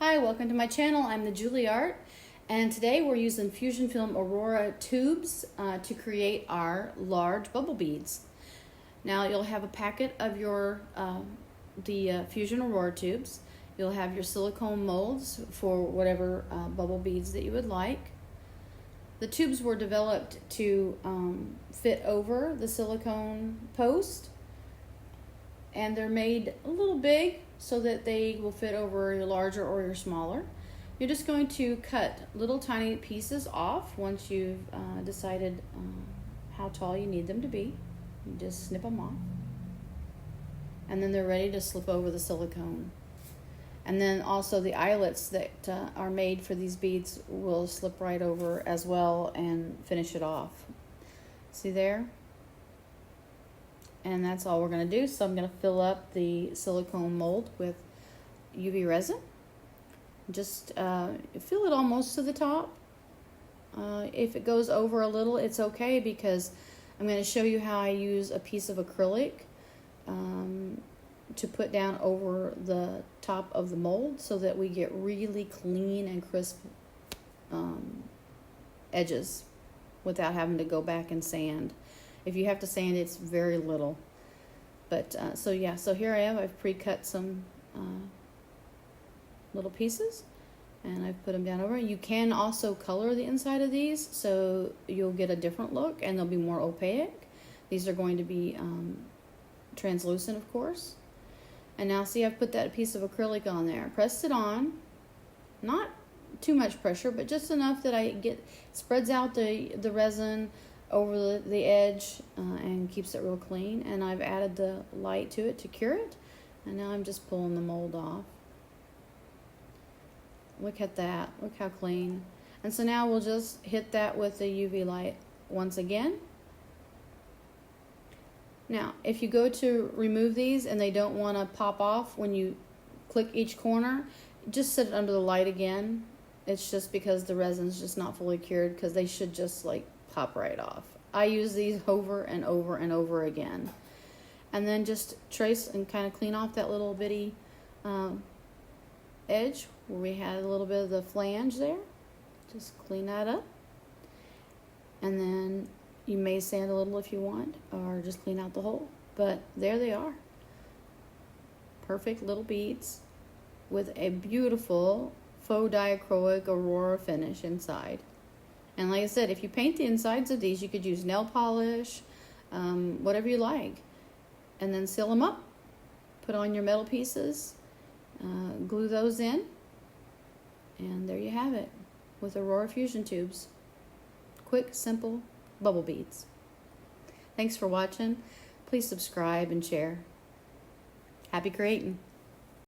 Hi, welcome to my channel. I'm the Juilliard, and today we're using Fusion Film Aurora tubes to create our large bubble beads. Now you'll have a packet of your Fusion Aurora tubes. You'll have your silicone molds for whatever bubble beads that you would like. The tubes were developed to fit over the silicone post, and they're made a little big so that they will fit over your larger or your smaller. You're just going to cut little tiny pieces off once you've decided how tall you need them to be. You just snip them off, and then they're ready to slip over the silicone. And then also the eyelets that are made for these beads will slip right over as well and finish it off. See there? And that's all we're going to do. So I'm going to fill up the silicone mold with UV resin. Just fill it almost to the top. If it goes over a little, it's okay, because I'm going to show you how I use a piece of acrylic to put down over the top of the mold so that we get really clean and crisp edges without having to go back and sand. If you have to sand, it's very little. But so here I am. I've pre-cut some little pieces, and I've put them down over. You can also color the inside of these, so you'll get a different look, and they'll be more opaque. These are going to be translucent, of course. And now see, I've put that piece of acrylic on there. Pressed it on. Not too much pressure, but just enough that spreads out the resin over the edge and keeps it real clean. And I've added the light to it to cure it. And now I'm just pulling the mold off. Look at that. Look how clean. And so now we'll just hit that with the UV light once again. Now, if you go to remove these and they don't want to pop off when you click each corner, just set it under the light again. It's just because the resin's just not fully cured, because they should just like pop right off. I use these over and over and over again. And then just trace and kind of clean off that little bitty edge where we had a little bit of the flange there. Just clean that up. And then you may sand a little if you want, or just clean out the hole. But there they are. Perfect little beads with a beautiful faux dichroic Aurora finish inside. And like I said, if you paint the insides of these, you could use nail polish, whatever you like. And then seal them up. Put on your metal pieces, glue those in, and there you have it with Aurora Fusion tubes. Quick, simple bubble beads. Thanks for watching. Please subscribe and share. Happy creating.